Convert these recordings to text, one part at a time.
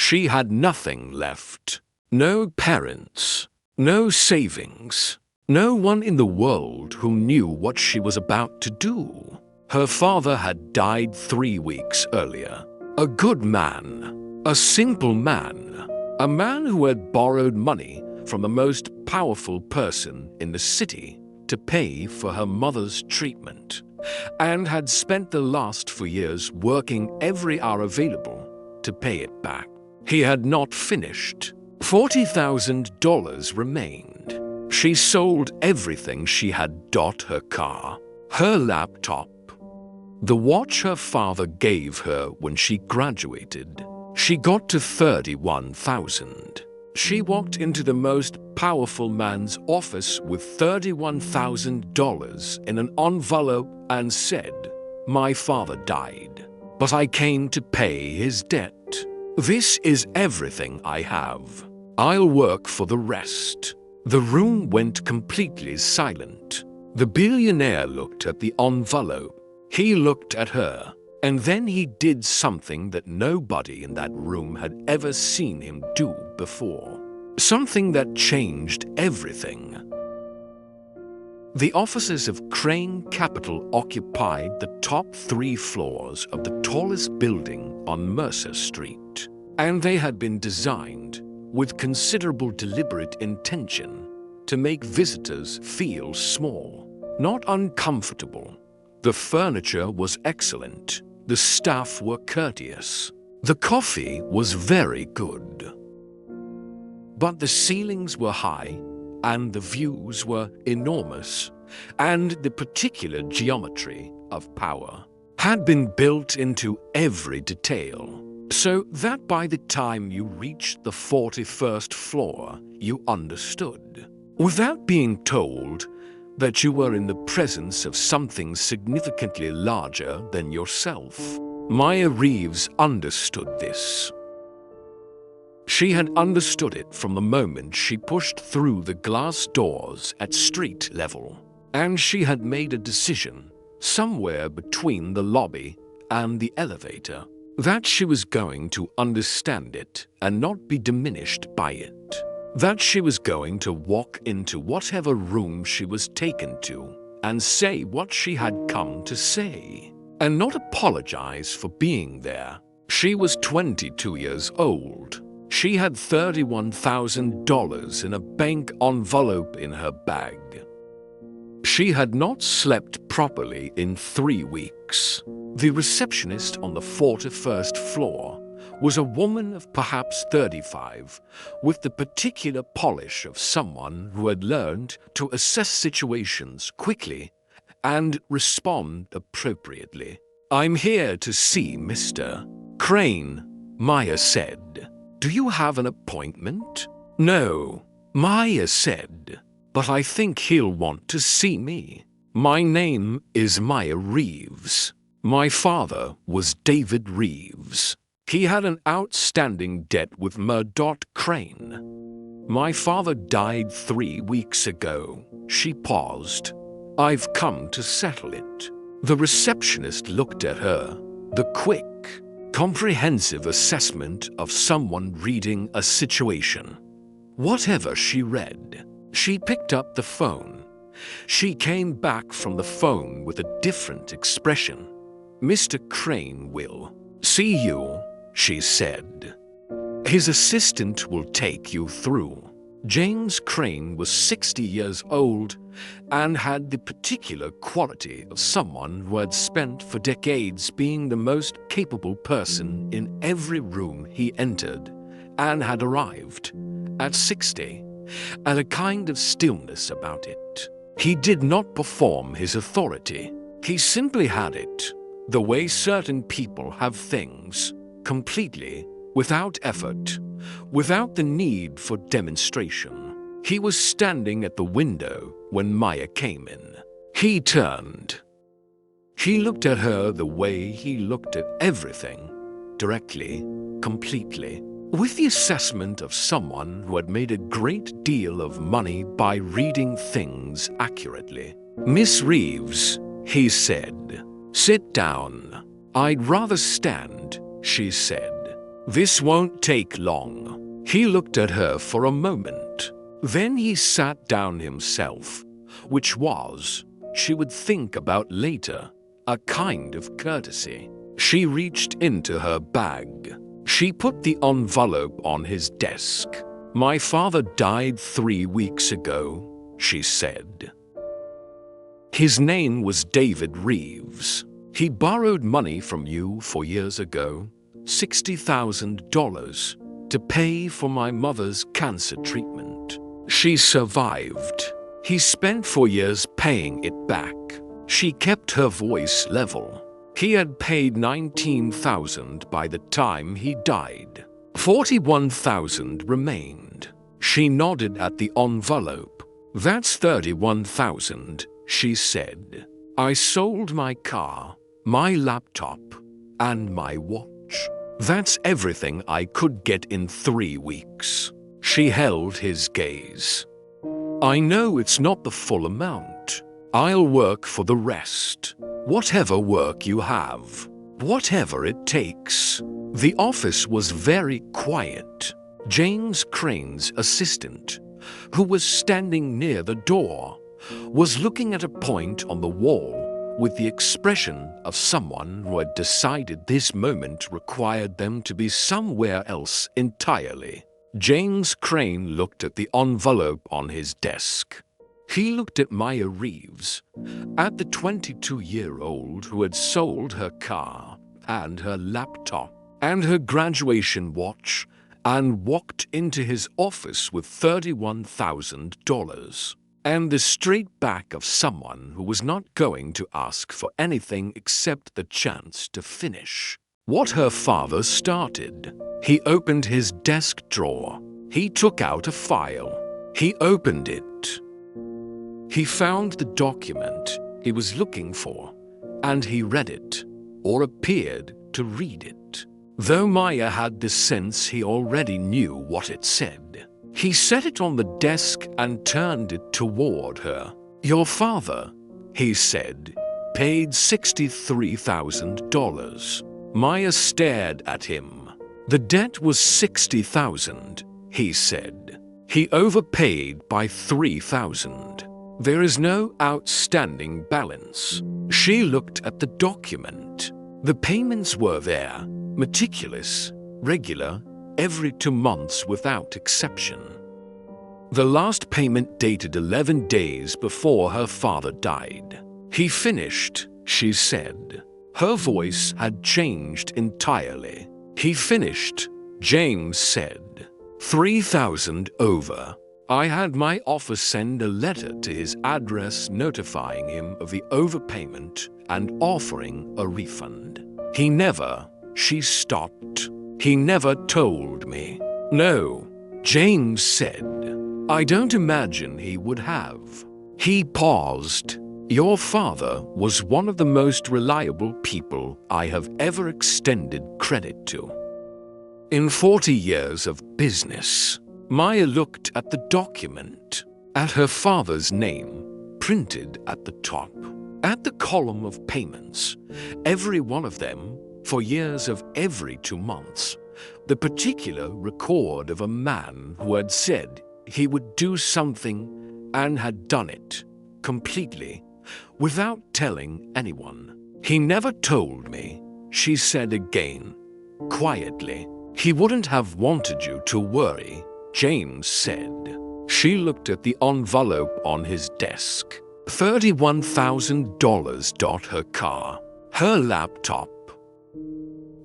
She had nothing left. No parents, no savings, no one in the world who knew what she was about to do. Her father had died 3 weeks earlier. A good man, a simple man, a man who had borrowed money from the most powerful person in the city to pay for her mother's treatment, and had spent the last 4 years working every hour available to pay it back. He had not finished. $40,000 remained. She sold everything she had: her car, her laptop, the watch her father gave her when she graduated. She got to $31,000. She walked into the most powerful man's office with $31,000 in an envelope and said, "My father died, but I came to pay his debt. This is everything I have. I'll work for the rest." The room went completely silent. The billionaire looked at the envelope. He looked at her, and then he did something that nobody in that room had ever seen him do before. Something that changed everything. The offices of Crane Capital occupied the top 3 floors of the tallest building on Mercer Street, and they had been designed with considerable deliberate intention to make visitors feel small, not uncomfortable. The furniture was excellent. The staff were courteous. The coffee was very good. But the ceilings were high, and the views were enormous, and the particular geometry of power had been built into every detail, so that by the time you reached the 41st floor, you understood, without being told, that you were in the presence of something significantly larger than yourself. Maya Reeves understood this. She had understood it from the moment she pushed through the glass doors at street level, and she had made a decision, somewhere between the lobby and the elevator, that she was going to understand it and not be diminished by it. That she was going to walk into whatever room she was taken to and say what she had come to say, and not apologize for being there. She was 22 years old. She had $31,000 in a bank envelope in her bag. She had not slept properly in 3 weeks. The receptionist on the 41st floor was a woman of perhaps 35, with the particular polish of someone who had learned to assess situations quickly and respond appropriately. "I'm here to see Mr. Crane," Maya said. "Do you have an appointment?" "No," Maya said, "but I think he'll want to see me. My name is Maya Reeves. My father was David Reeves. He had an outstanding debt with Murdoch Crane. My father died 3 weeks ago." She paused. "I've come to settle it." The receptionist looked at her, the quick, comprehensive assessment of someone reading a situation. Whatever she read, she picked up the phone. She came back from the phone with a different expression. "Mr. Crane will see you," she said. "His assistant will take you through." James Crane was 60 years old and had the particular quality of someone who had spent for decades being the most capable person in every room he entered, and had arrived, at 60, at a kind of stillness about it. He did not perform his authority. He simply had it, the way certain people have things, completely, without effort, without the need for demonstration. He was standing at the window when Maya came in. He turned. He looked at her the way he looked at everything, directly, completely, with the assessment of someone who had made a great deal of money by reading things accurately. "Miss Reeves," he said, "sit down." "I'd rather stand," she said. This won't take long. He looked at her for a moment. Then he sat down himself, which was, she would think about later, a kind of courtesy. She reached into her bag. She put the envelope on his desk. "My father died 3 weeks ago," she said. "His name was David Reeves. He borrowed money from you 4 years ago, $60,000, to pay for my mother's cancer treatment. She survived. He spent 4 years paying it back." She kept her voice level. "He had paid $19,000 by the time he died. $41,000 remained." She nodded at the envelope. "That's $31,000, she said. "I sold my car, my laptop, and my watch. That's everything I could get in 3 weeks." She held his gaze. "I know it's not the full amount. I'll work for the rest. Whatever work you have. Whatever it takes." The office was very quiet. James Crane's assistant, who was standing near the door, was looking at a point on the wall with the expression of someone who had decided this moment required them to be somewhere else entirely. James Crane looked at the envelope on his desk. He looked at Maya Reeves, at the 22-year-old who had sold her car and her laptop and her graduation watch and walked into his office with $31,000, and the straight back of someone who was not going to ask for anything except the chance to finish what her father started. He opened his desk drawer. He took out a file. He opened it. He found the document he was looking for, and he read it, or appeared to read it, though Maya had the sense he already knew what it said. He set it on the desk and turned it toward her. "Your father," he said, "paid $63,000. Maya stared at him. "The debt was $60,000, he said. "He overpaid by $3,000. There is no outstanding balance." She looked at the document. The payments were there, meticulous, regular, every 2 months without exception. The last payment dated 11 days before her father died. "He finished," she said. Her voice had changed entirely. "He finished," James said. "$3,000 over. I had my office send a letter to his address notifying him of the overpayment and offering a refund. He never," she stopped. "He never told me." "No," James said. "I don't imagine he would have." He paused. "Your father was one of the most reliable people I have ever extended credit to. In 40 years of business." Maya looked at the document, at her father's name, printed at the top, at the column of payments, every one of them, for years of every 2 months, the particular record of a man who had said he would do something and had done it, completely, without telling anyone. "He never told me," she said again, quietly. "He wouldn't have wanted you to worry," James said. She looked at the envelope on his desk. $31,000. Her car, her laptop,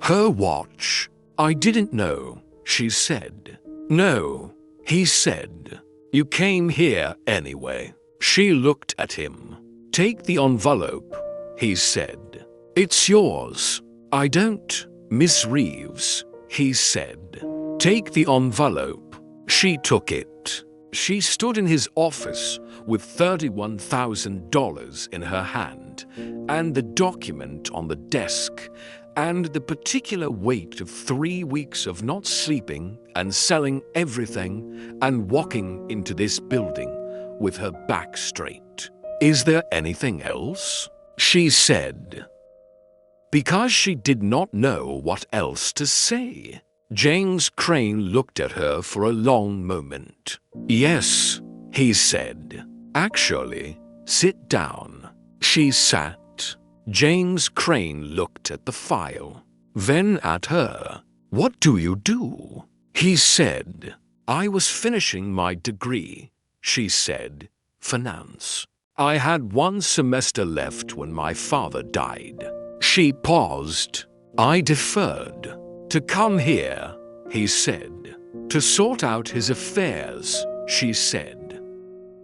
her watch. "I didn't know," she said. "No," he said. "You came here anyway." She looked at him. "Take the envelope," he said. "It's yours." "I don't, Miss Reeves," he said. "Take the envelope." She took it. She stood in his office with $31,000 in her hand, and the document on the desk, and the particular weight of 3 weeks of not sleeping and selling everything and walking into this building with her back straight. "Is there anything else?" she said. Because she did not know what else to say. James Crane looked at her for a long moment. "Yes," he said. "Actually, sit down." She sat. James Crane looked at the file, then at her. "What do you do?" he said. "I was finishing my degree," she said. "Finance. I had one semester left when my father died." She paused. "I deferred. To come here," he said. "To sort out his affairs," she said.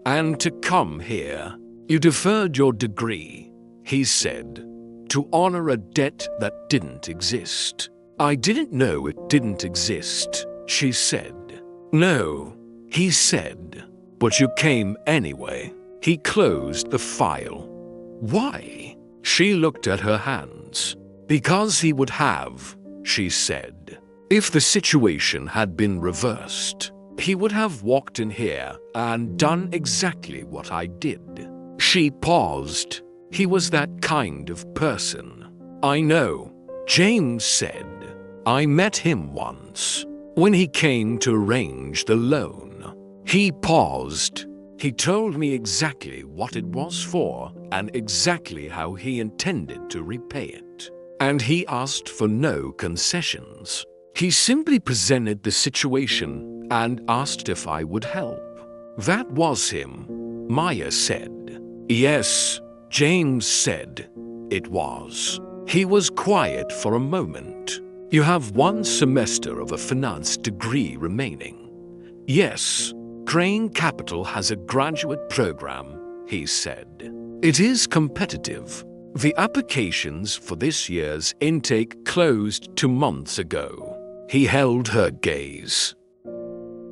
"And to come here. You deferred your degree," he said, "to honor a debt that didn't exist." "I didn't know it didn't exist," she said. "No," he said. "But you came anyway." He closed the file. "Why?" She looked at her hands. "Because he would have," she said. "If the situation had been reversed, he would have walked in here and done exactly what I did." She paused. "He was that kind of person." "I know," James said. "I met him once, when he came to arrange the loan." He paused. "He told me exactly what it was for and exactly how he intended to repay it. And he asked for no concessions. He simply presented the situation and asked if I would help. That was him," Maya said. "Yes," James said. "It was." He was quiet for a moment. "You have one semester of a finance degree remaining." "Yes. Crane Capital has a graduate program," he said. "It is competitive. The applications for this year's intake closed 2 months ago." He held her gaze.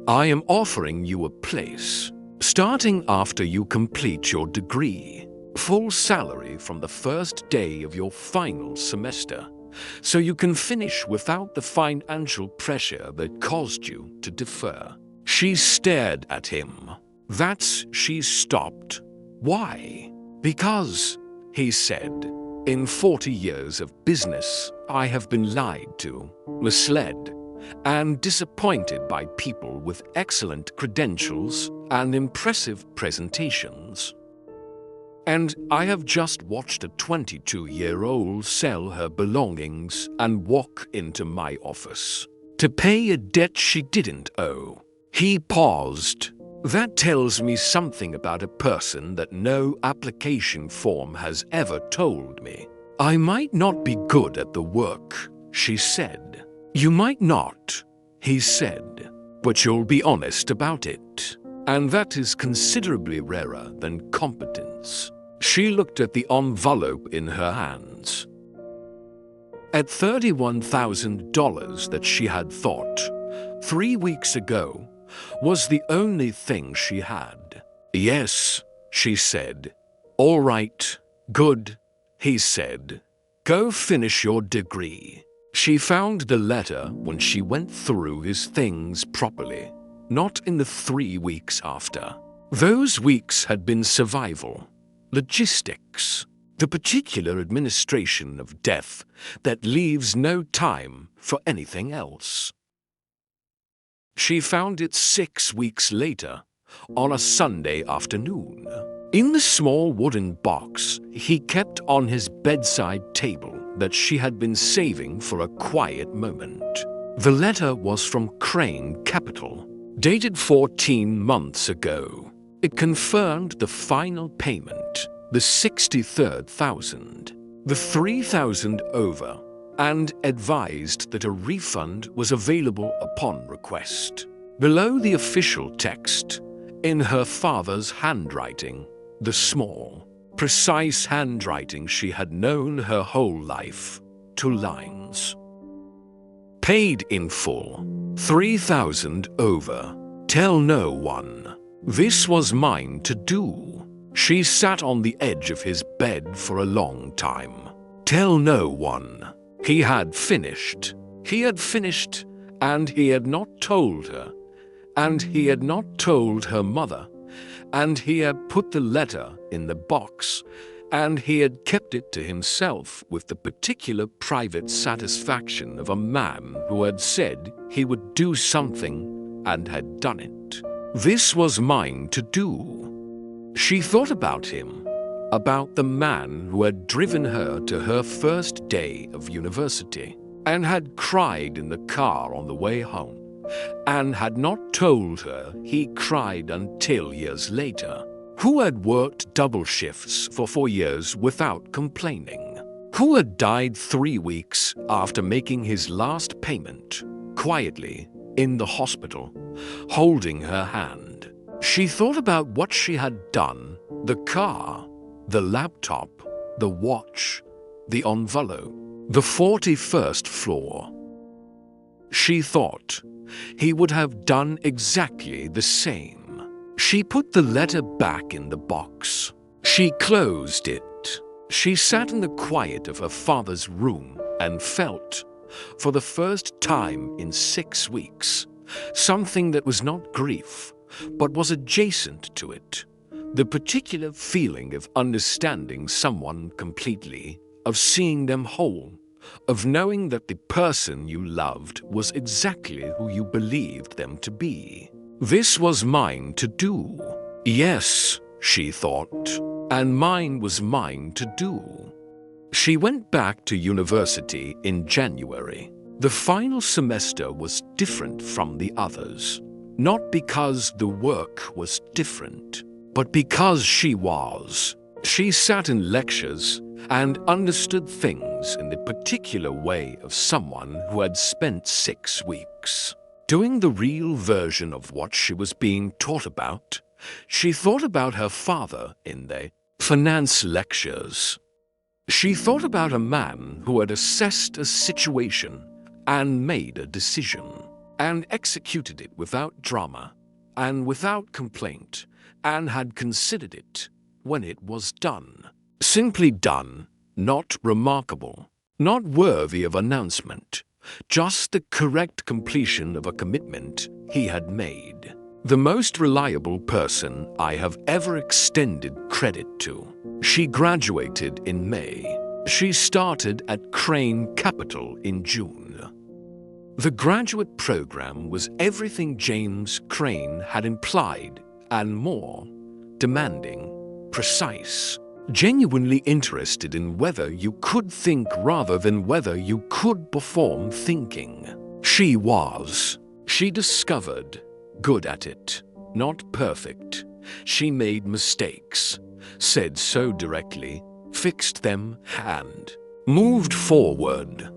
"I am offering you a place, starting after you complete your degree. Full salary from the first day of your final semester, so you can finish without the financial pressure that caused you to defer." She stared at him. She stopped. "Why?" "Because," he said, "in 40 years of business, I have been lied to, misled, and disappointed by people with excellent credentials and impressive presentations. And I have just watched a 22-year-old sell her belongings and walk into my office to pay a debt she didn't owe." He paused. "That tells me something about a person that no application form has ever told me. I might not be good at the work," she said. "You might not," he said, "but you'll be honest about it. And that is considerably rarer than competence." She looked at the envelope in her hands. At $31,000 that she had thought, 3 weeks ago, was the only thing she had. "Yes," she said. "All right, good," he said. "Go finish your degree." She found the letter when she went through his things properly, not in the 3 weeks after. Those weeks had been survival, logistics, the particular administration of death that leaves no time for anything else. She found it 6 weeks later, on a Sunday afternoon, in the small wooden box he kept on his bedside table that she had been saving for a quiet moment. The letter was from Crane Capital, dated 14 months ago. It confirmed the final payment, the $63,000, the $3,000 over, and advised that a refund was available upon request. Below the official text, in her father's handwriting, the small, precise handwriting she had known her whole life, 2 lines. "Paid in full, $3,000 over. Tell no one. This was mine to do." She sat on the edge of his bed for a long time. Tell no one. He had finished. He had finished, and he had not told her, and he had not told her mother, and he had put the letter in the box, and he had kept it to himself with the particular private satisfaction of a man who had said he would do something and had done it. This was mine to do. She thought about him, about the man who had driven her to her first day of university, and had cried in the car on the way home, and had not told her he cried until years later, who had worked double shifts for 4 years without complaining, who had died 3 weeks after making his last payment, quietly in the hospital, holding her hand. She thought about what she had done, the car, the laptop, the watch, the envelope, the 41st floor. She thought he would have done exactly the same. She put the letter back in the box. She closed it. She sat in the quiet of her father's room and felt, for the first time in 6 weeks, something that was not grief, but was adjacent to it. The particular feeling of understanding someone completely, of seeing them whole, of knowing that the person you loved was exactly who you believed them to be. This was mine to do. Yes, she thought, and mine was mine to do. She went back to university in January. The final semester was different from the others, not because the work was different, but because she was. She sat in lectures and understood things in the particular way of someone who had spent 6 weeks. Doing the real version of what she was being taught about, she thought about her father in the finance lectures. She thought about a man who had assessed a situation and made a decision, and executed it without drama and without complaint, and had considered it when it was done. Simply done, not remarkable, not worthy of announcement, just the correct completion of a commitment he had made. The most reliable person I have ever extended credit to. She graduated in May. She started at Crane Capital in June. The graduate program was everything James Crane had implied and more, demanding, precise, genuinely interested in whether you could think rather than whether you could perform thinking. She was, she discovered, good at it, not perfect. She made mistakes, said so directly, fixed them, and moved forward.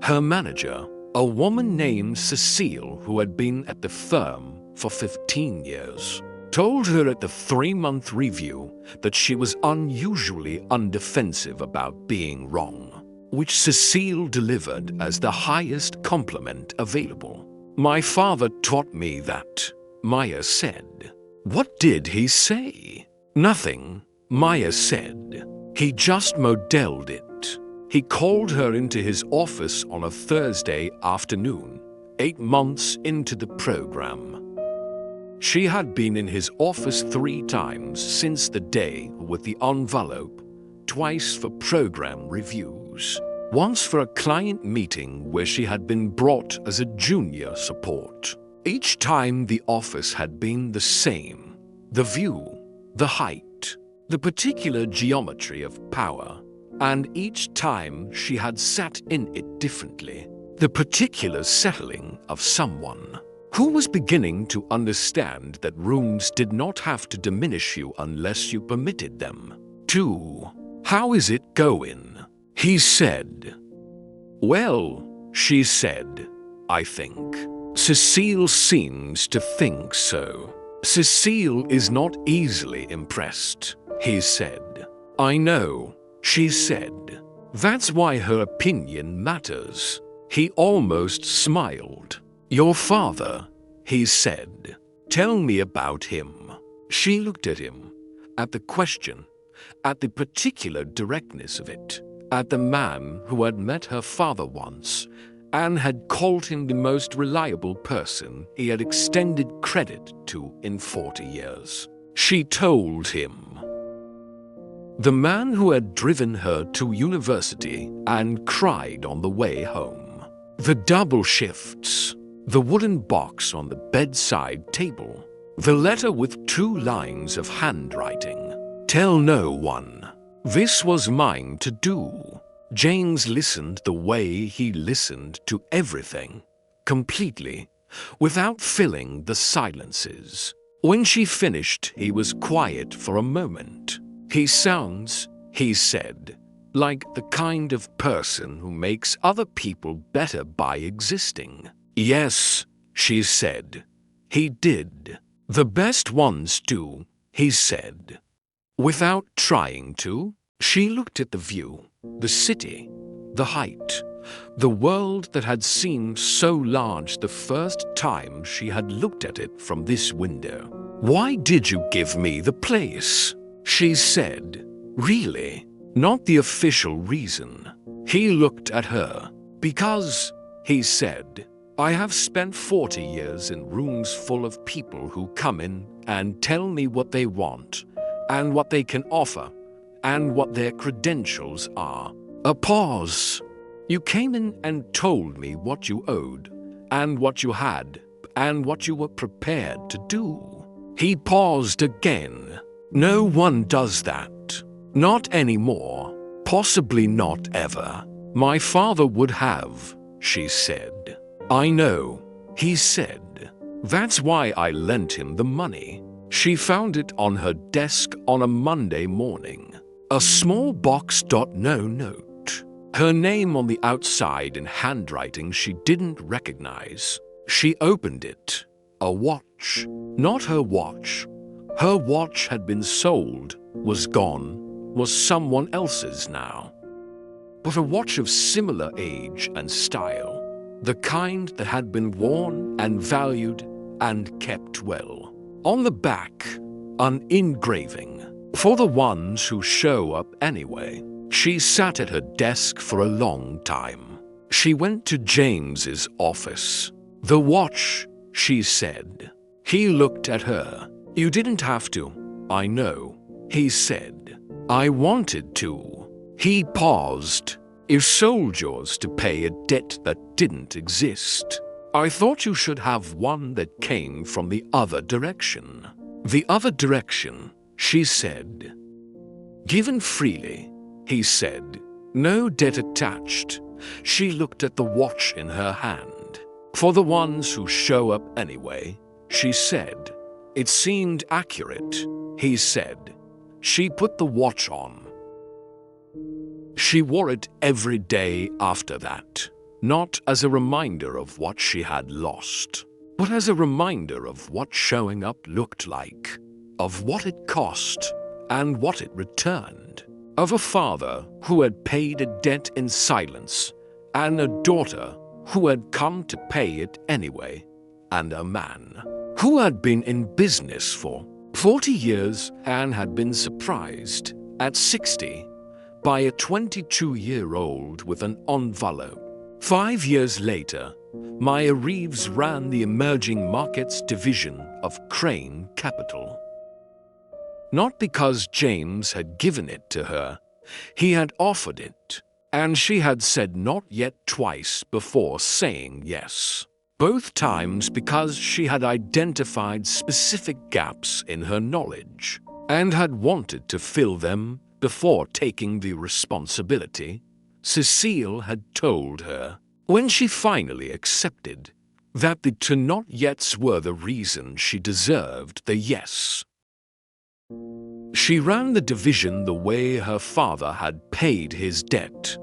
Her manager, a woman named Cecile who had been at the firm for 15 years, told her at the 3-month review that she was unusually undefensive about being wrong, which Cecile delivered as the highest compliment available. "My father taught me that," Maya said. "What did he say?" "Nothing," Maya said. "He just modeled it." He called her into his office on a Thursday afternoon, 8 months into the program. She had been in his office 3 times since the day with the envelope, twice for program reviews, once for a client meeting where she had been brought as a junior support. Each time the office had been the same, the view, the height, the particular geometry of power, and each time she had sat in it differently, the particular settling of someone who was beginning to understand that rooms did not have to diminish you unless you permitted them to. "How is it going?" he said. "Well," she said, "I think." Cecile seems to think so. "Cecile is not easily impressed," he said. "I know," she said. "That's why her opinion matters." He almost smiled. "Your father," he said. "Tell me about him." She looked at him, at the question, at the particular directness of it, at the man who had met her father once and had called him the most reliable person he had extended credit to in 40 years. She told him. The man who had driven her to university and cried on the way home. The double shifts. The wooden box on the bedside table. The letter with 2 lines of handwriting. Tell no one. This was mine to do. James listened the way he listened to everything. Completely. Without filling the silences. When she finished, he was quiet for a moment. He sounds, he said, like the kind of person who makes other people better by existing. Yes, she said. He did. The best ones do, he said. Without trying to, she looked at the view, the city, the height, the world that had seemed so large the first time she had looked at it from this window. Why did you give me the place? She said. Really? Not the official reason. He looked at her. Because, he said, I have spent 40 years in rooms full of people who come in and tell me what they want, and what they can offer, and what their credentials are. A pause. You came in and told me what you owed, and what you had, and what you were prepared to do. He paused again. No one does that. Not anymore. Possibly not ever. My father would have, she said. I know, he said. That's why I lent him the money. She found it on her desk on a Monday morning. A small box. No note. Her name on the outside in handwriting she didn't recognize. She opened it. A watch. Not her watch. Her watch had been sold, was gone, was someone else's now. But a watch of similar age and style. The kind that had been worn and valued and kept well. On the back, an engraving. For the ones who show up anyway. She sat at her desk for a long time. She went to James's office. The watch, she said. He looked at her. You didn't have to. I know, he said. I wanted to. He paused. You sold yours to pay a debt that didn't exist. I thought you should have one that came from the other direction. The other direction, she said. Given freely, he said. No debt attached. She looked at the watch in her hand. For the ones who show up anyway, she said. It seemed accurate, he said. She put the watch on. She wore it every day after that, not as a reminder of what she had lost, but as a reminder of what showing up looked like, of what it cost and what it returned, of a father who had paid a debt in silence, and a daughter who had come to pay it anyway, and a man who had been in business for 40 years and had been surprised at 60 by a 22-year-old with an envelope. 5 years later, Maya Reeves ran the emerging markets division of Crane Capital. Not because James had given it to her, he had offered it, and she had said not yet twice before saying yes. Both times because she had identified specific gaps in her knowledge, and had wanted to fill them before taking the responsibility. Cecile had told her, when she finally accepted, that the to not yets were the reason she deserved the yes. She ran the division the way her father had paid his debt,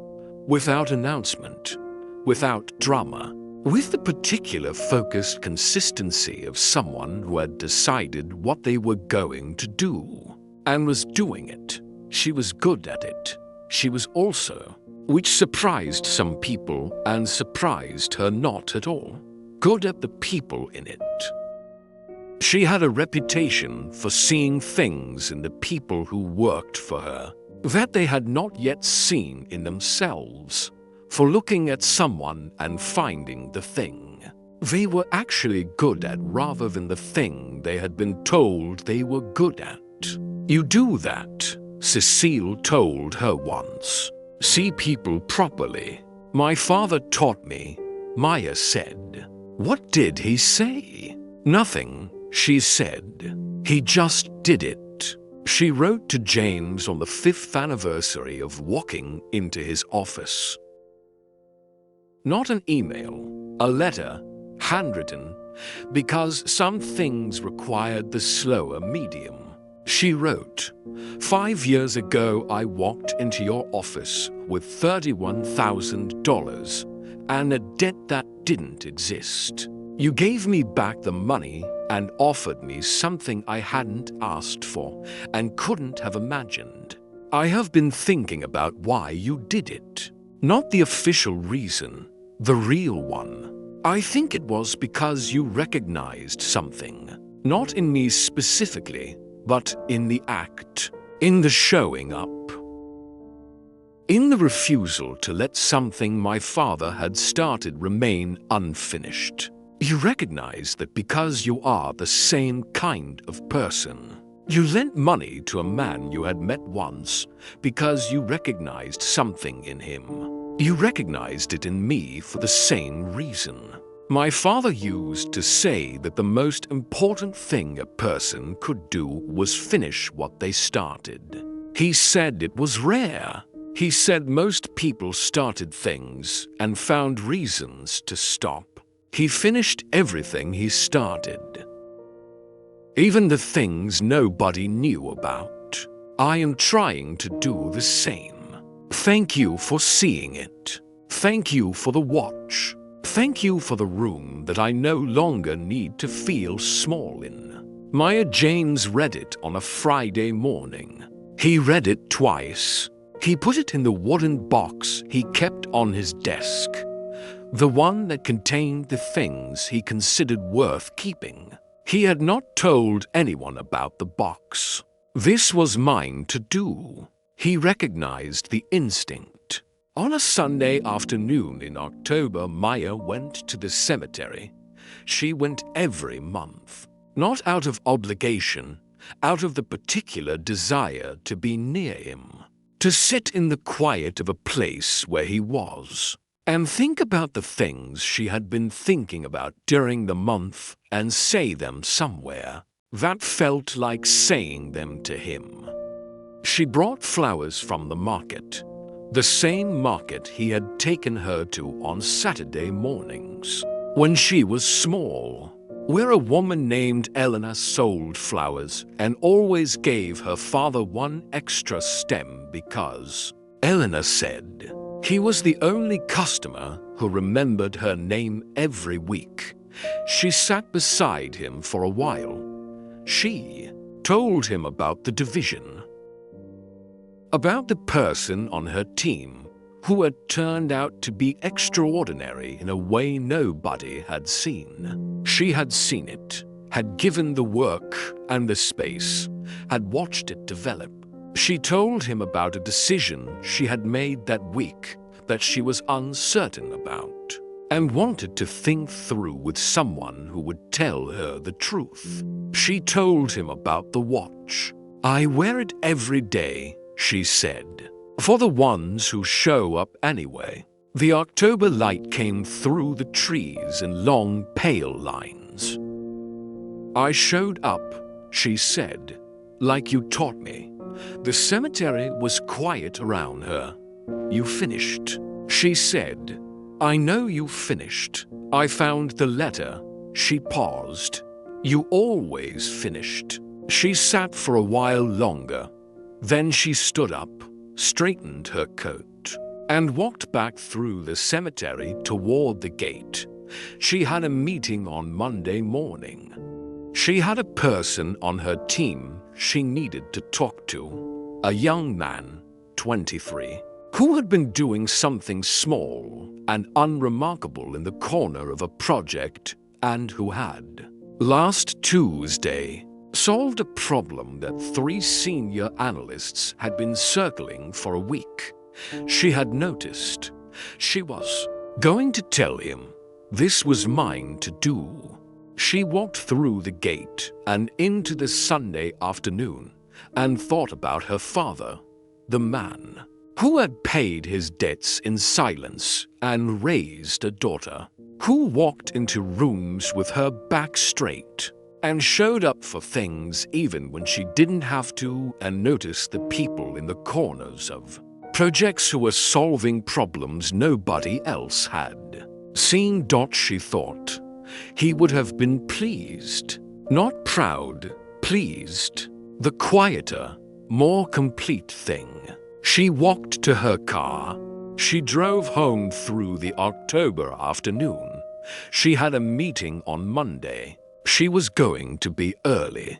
without announcement, without drama, with the particular focused consistency of someone who had decided what they were going to do, and was doing it. She was good at it. She was also, which surprised some people and surprised her not at all, good at the people in it. She had a reputation for seeing things in the people who worked for her that they had not yet seen in themselves, for looking at someone and finding the thing they were actually good at rather than the thing they had been told they were good at. You do that, Cecile told her once. See people properly. My father taught me, Maya said. What did he say? Nothing, she said. He just did it. She wrote to James on the 5th anniversary of walking into his office. Not an email, a letter, handwritten, because some things required the slower medium. She wrote, 5 years ago I walked into your office with $31,000 and a debt that didn't exist. You gave me back the money and offered me something I hadn't asked for and couldn't have imagined. I have been thinking about why you did it. Not the official reason, the real one. I think it was because you recognized something, not in me specifically, but in the act, in the showing up. In the refusal to let something my father had started remain unfinished. You recognized that because you are the same kind of person. You lent money to a man you had met once because you recognized something in him. You recognized it in me for the same reason. My father used to say that the most important thing a person could do was finish what they started. He said it was rare. He said most people started things and found reasons to stop. He finished everything he started. Even the things nobody knew about. I am trying to do the same. Thank you for seeing it. Thank you for the watch. Thank you for the room that I no longer need to feel small in. Maya James read it on a Friday morning. He read it twice. He put it in the wooden box he kept on his desk, the one that contained the things he considered worth keeping. He had not told anyone about the box. This was mine to do. He recognized the instinct. On a Sunday afternoon in October, Maya went to the cemetery. She went every month, not out of obligation, out of the particular desire to be near him, to sit in the quiet of a place where he was, and think about the things she had been thinking about during the month and say them somewhere that felt like saying them to him. She brought flowers from the market, the same market he had taken her to on Saturday mornings when she was small, where a woman named Eleanor sold flowers and always gave her father one extra stem because, Eleanor said, he was the only customer who remembered her name every week. She sat beside him for a while. She told him about the division, about the person on her team who had turned out to be extraordinary in a way nobody had seen. She had seen it, had given the work and the space, had watched it develop. She told him about a decision she had made that week that she was uncertain about and wanted to think through with someone who would tell her the truth. She told him about the watch. I wear it every day, she said, for the ones who show up anyway. The October light came through the trees in long, pale lines. I showed up, she said, like you taught me. The cemetery was quiet around her. You finished, she said. I know you finished. I found the letter. She paused. You always finished. She sat for a while longer. Then she stood up, straightened her coat, and walked back through the cemetery toward the gate. She had a meeting on Monday morning. She had a person on her team she needed to talk to, a young man, 23, who had been doing something small and unremarkable in the corner of a project and who had, last Tuesday, solved a problem that 3 senior analysts had been circling for a week. She had noticed. She was going to tell him this was mine to do. She walked through the gate and into the Sunday afternoon, and thought about her father, the man who had paid his debts in silence and raised a daughter, who walked into rooms with her back straight and showed up for things even when she didn't have to, and noticed the people in the corners of projects who were solving problems nobody else had. Seeing Dot, she thought he would have been pleased, not proud, pleased. The quieter, more complete thing. She walked to her car. She drove home through the October afternoon. She had a meeting on Monday. She was going to be early.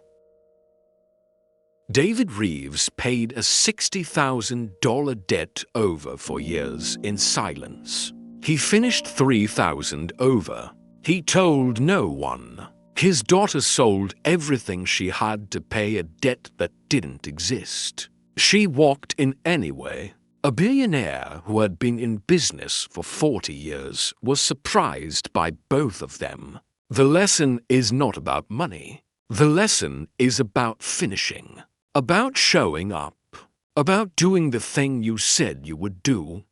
David Reeves paid a $60,000 debt over for years in silence. He finished $3,000 over. He told no one. His daughter sold everything she had to pay a debt that didn't exist. She walked in anyway. A billionaire who had been in business for 40 years was surprised by both of them. The lesson is not about money. The lesson is about finishing, about showing up, about doing the thing you said you would do,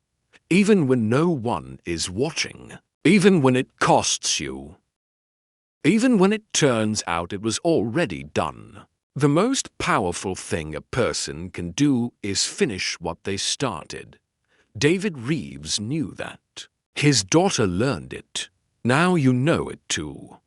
even when no one is watching, even when it costs you, even when it turns out it was already done. The most powerful thing a person can do is finish what they started. David Reeves knew that. His daughter learned it. Now you know it too.